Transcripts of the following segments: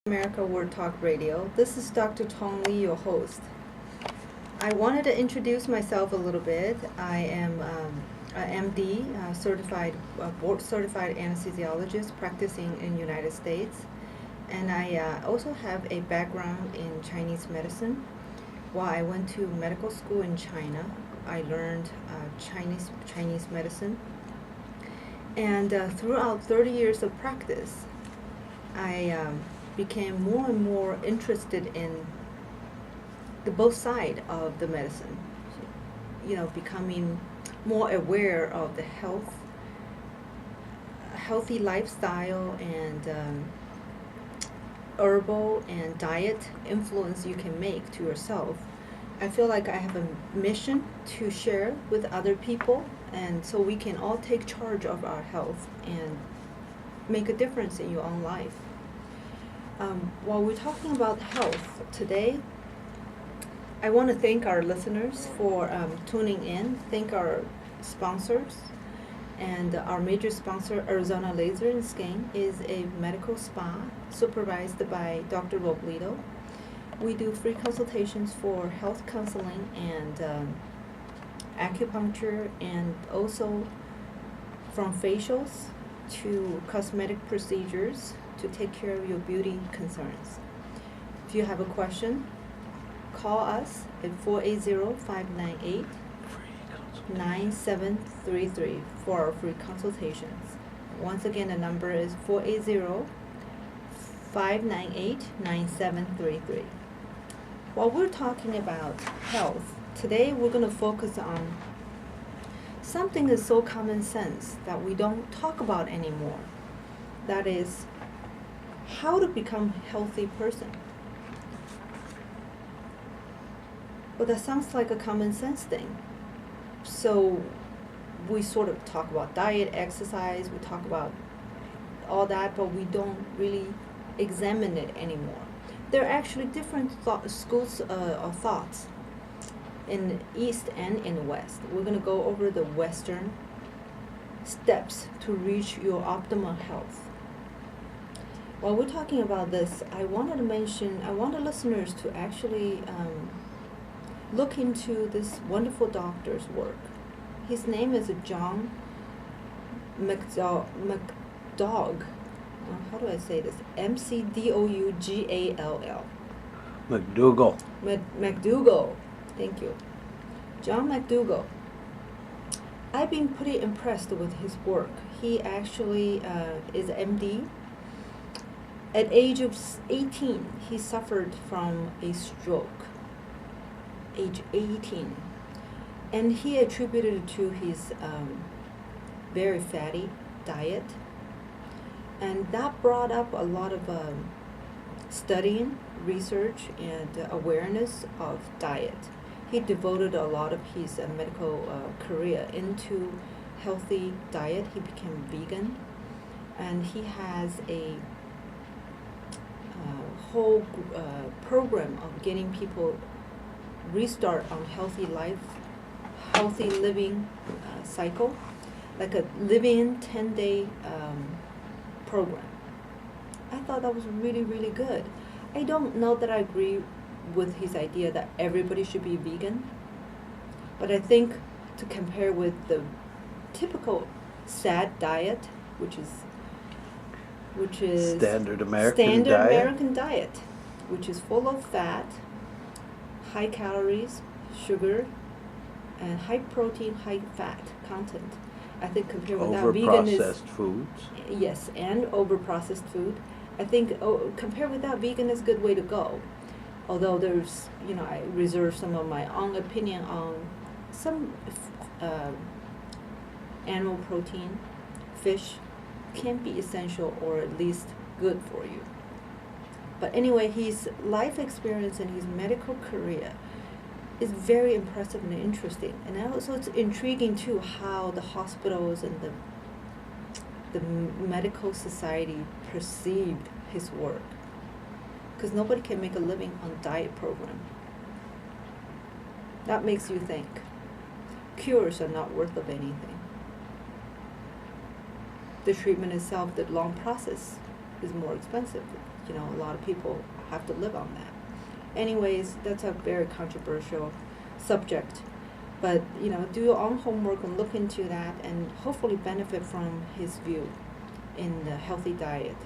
America Word Talk Radio. This is Dr. Tong Lee, your host. I wanted to introduce myself a little bit. I am a MD, board certified anesthesiologist practicing in United States, and I also have a background in Chinese medicine. While I went to medical school in China, I learned Chinese medicine, and throughout 30 years of practice, I became more and more interested in the both side of the medicine. Becoming more aware of the healthy lifestyle and herbal and diet influence you can make to yourself. I feel like I have a mission to share with other people, and so we can all take charge of our health and make a difference in your own life. While we're talking about health today, I want to thank our listeners for tuning in, thank our sponsors. And our major sponsor, Arizona Laser and Skin, is a medical spa supervised by Dr. Robledo. We do free consultations for health counseling and acupuncture, and also from facials to cosmetic procedures to take care of your beauty concerns. If you have a question, call us at 480-598-9733 for our free consultations. Once again, the number is 480-598-9733. While we're talking about health, today we're going to focus on something that's so common sense that we don't talk about anymore. That is how to become a healthy person. Well, that sounds like a common sense thing. So we sort of talk about diet, exercise, we talk about all that, but we don't really examine it anymore. There are actually different schools of thoughts in the East and in the West. We're going to go over the Western steps to reach your optimal health. While we're talking about this, I want the listeners to actually look into this wonderful doctor's work. His name is John McDougall. How do I say this? McDougall. McDougall. McDougall. Thank you. John McDougall. I've been pretty impressed with his work. He actually is MD. At age of 18, he suffered from a stroke. Age 18. And he attributed it to his very fatty diet. And that brought up a lot of studying, research, and awareness of diet. He devoted a lot of his medical career into healthy diet. He became vegan. And he has a whole program of getting people restart on healthy living cycle, like a living 10-day program. I thought that was really, really good. I don't know that I agree with his idea that everybody should be vegan, but I think to compare with the typical SAD diet, which is Standard American diet, which is full of fat, high calories, sugar, and high protein, high fat content. I think compared with that, vegan is over-processed foods. Yes, and over-processed food. I think compared with that, vegan is a good way to go. Although there's, I reserve some of my own opinion on some animal protein, fish can be essential or at least good for you. But anyway, his life experience and his medical career is very impressive and interesting. And also it's intriguing too how the hospitals and the medical society perceived his work. Because nobody can make a living on diet program. That makes you think. Cures are not worth of anything. The treatment itself, the long process, is more expensive. a lot of people have to live on that. Anyways, that's a very controversial subject. But, do your own homework and look into that and hopefully benefit from his view in the healthy diet.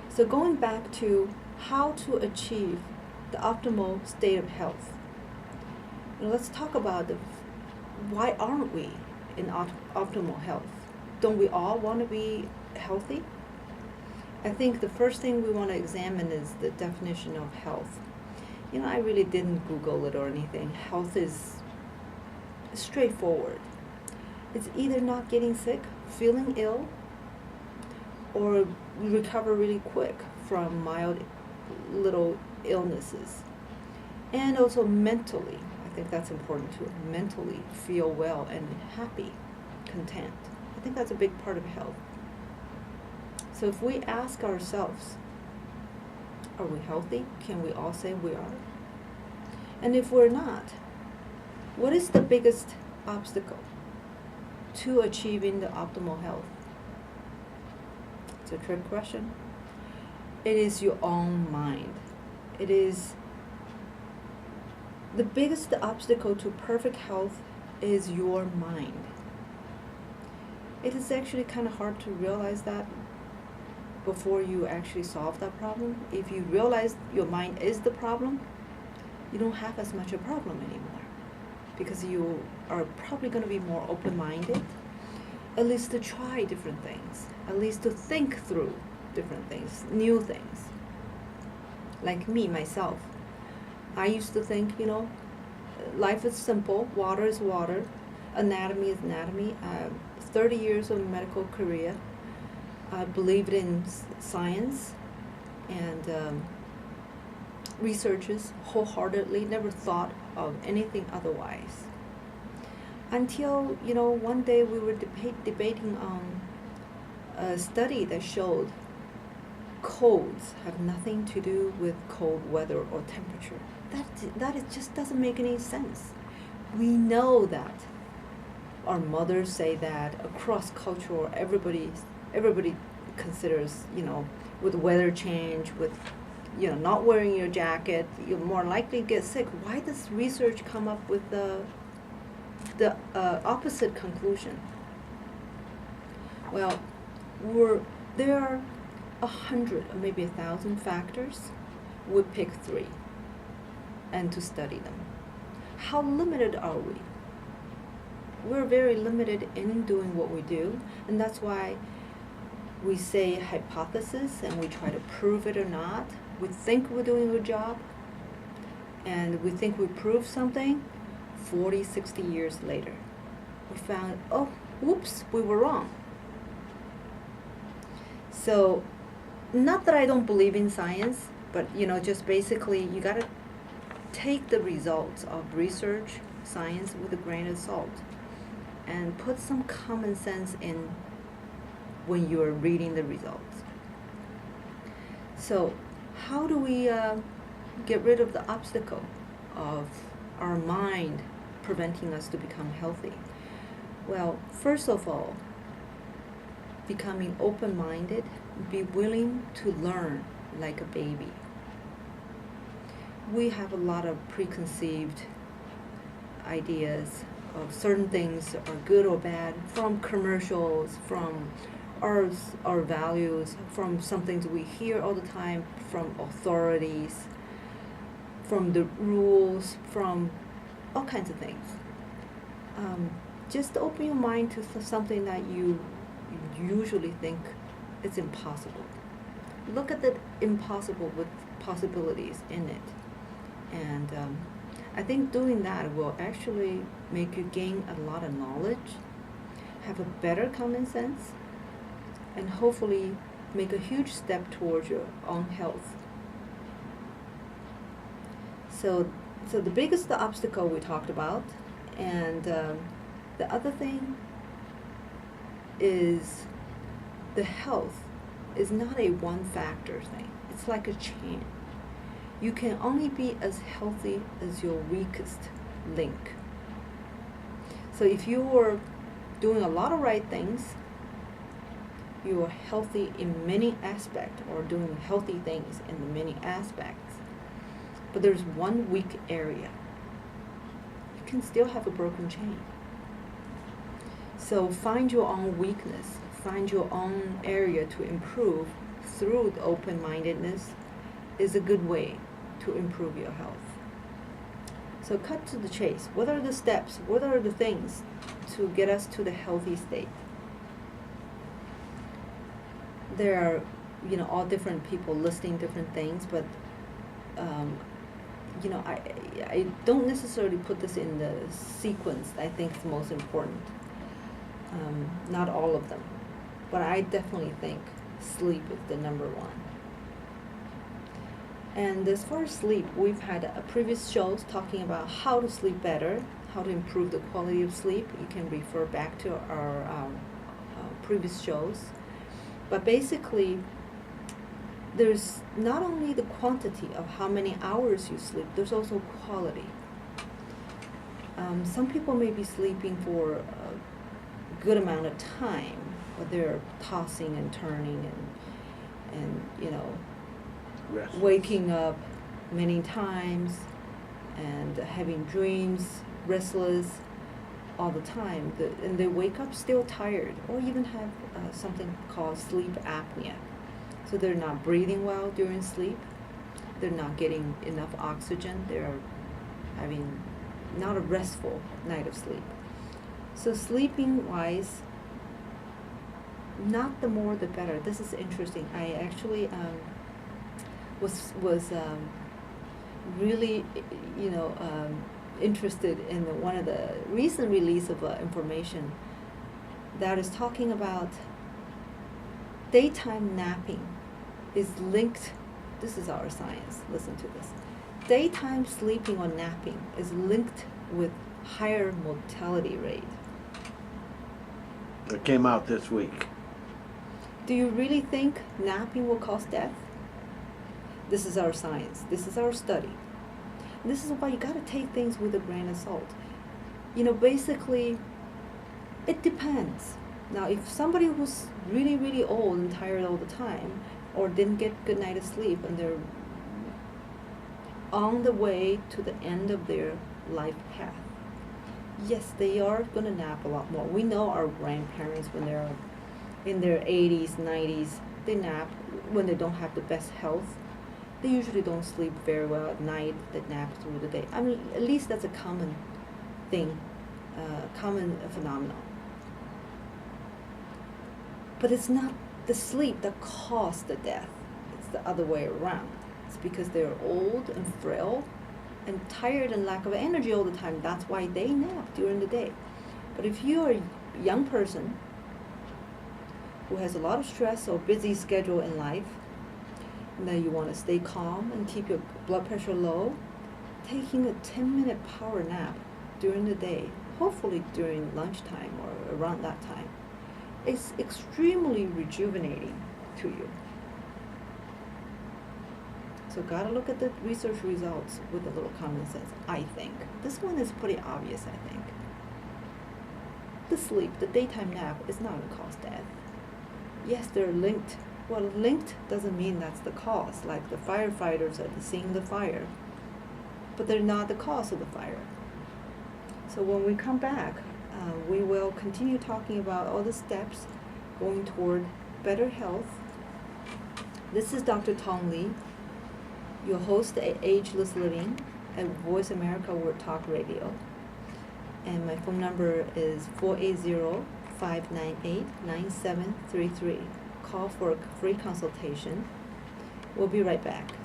So going back to how to achieve the optimal state of health. Let's talk about why aren't we in optimal health? Don't we all want to be healthy? I think the first thing we want to examine is the definition of health. I really didn't Google it or anything. Health is straightforward. It's either not getting sick, feeling ill, or recover really quick from mild little illnesses. And also mentally, I think that's important too. Mentally feel well and happy, content. I think that's a big part of health. So if we ask ourselves, are we healthy? Can we all say we are? And if we're not, what is the biggest obstacle to achieving the optimal health? It's a trick question. It is your own mind. It is the biggest obstacle to perfect health is your mind. It is actually kind of hard to realize that before you actually solve that problem. If you realize your mind is the problem, you don't have as much a problem anymore, because you are probably going to be more open-minded, at least to try different things, at least to think through different things, new things. Like me, myself, I used to think, life is simple, water is water, anatomy is anatomy. 30 years of medical career. I believed in science and researches wholeheartedly, never thought of anything otherwise. Until, one day we were debating on a study that showed colds have nothing to do with cold weather or temperature. That just doesn't make any sense. We know that. Our mothers say that, across culture, everybody considers, with weather change, with, not wearing your jacket, you're more likely to get sick. Why does research come up with the opposite conclusion? Well, there are 100 or maybe 1,000 factors. We pick 3 and to study them. How limited are we? We're very limited in doing what we do, and that's why we say hypothesis and we try to prove it or not. We think we're doing a good job, and we think we proved something. 40, 60 years later, we found, oh, whoops, we were wrong. So, not that I don't believe in science, but just basically you gotta take the results of research, science with a grain of salt, and put some common sense in when you are reading the results. So how do we get rid of the obstacle of our mind preventing us to become healthy? Well, first of all, becoming open-minded, be willing to learn like a baby. We have a lot of preconceived ideas of certain things are good or bad from commercials, from our values, from some things we hear all the time from authorities, from the rules, from all kinds of things. Just open your mind to something that you usually think is impossible. Look at the impossible with possibilities in it. And I think doing that will actually make you gain a lot of knowledge, have a better common sense, and hopefully make a huge step towards your own health. So the biggest obstacle we talked about, and the other thing is the health is not a one factor thing. It's like a chain. You can only be as healthy as your weakest link. So if you were doing a lot of right things, you are healthy in many aspects or doing healthy things in the many aspects, but there's one weak area, you can still have a broken chain. So find your own weakness, find your own area to improve through the open-mindedness is a good way to improve your health. So cut to the chase. What are the steps? What are the things to get us to the healthy state? There are, all different people listing different things, but, I don't necessarily put this in the sequence I think is most important. Not all of them, but I definitely think sleep is the number one. And as far as sleep, we've had previous shows talking about how to sleep better, how to improve the quality of sleep. You can refer back to our previous shows. But basically, there's not only the quantity of how many hours you sleep, there's also quality. Some people may be sleeping for a good amount of time, but they're tossing and turning and Restless. waking up many times and having dreams, restless all the time. And they wake up still tired, or even have something called sleep apnea. So they're not breathing well during sleep. They're not getting enough oxygen. They're having not a restful night of sleep. So sleeping wise, not the more the better. This is interesting. I actually was really interested in one of the recent release of information that is talking about daytime napping is linked. This is our science. Listen to this. Daytime sleeping or napping is linked with higher mortality rate. It came out this week. Do you really think napping will cause death? This is our science. This is our study. This is why you got to take things with a grain of salt. Basically, it depends. Now, if somebody who's really, really old and tired all the time, or didn't get good night of sleep, and they're on the way to the end of their life path, yes, they are going to nap a lot more. We know our grandparents, when they're in their 80s, 90s, they nap when they don't have the best health. They usually don't sleep very well at night. They nap through the day. I mean, at least that's a common thing, common phenomenon. But it's not the sleep that caused the death. It's the other way around. It's because they're old and frail and tired and lack of energy all the time. That's why they nap during the day. But if you're a young person who has a lot of stress or busy schedule in life, and then you want to stay calm and keep your blood pressure low, taking a 10-minute power nap during the day, hopefully during lunchtime or around that time, is extremely rejuvenating to you. So gotta look at the research results with a little common sense, I think. This one is pretty obvious, I think. The sleep, the daytime nap, is not going to cause death. Yes, they're linked. Well, linked doesn't mean that's the cause, like the firefighters are seeing the fire, but they're not the cause of the fire. So when we come back, we will continue talking about all the steps going toward better health. This is Dr. Tong Li, your host at Ageless Living at Voice America Word Talk Radio. And my phone number is 480-598-9733. Call for a free consultation. We'll be right back.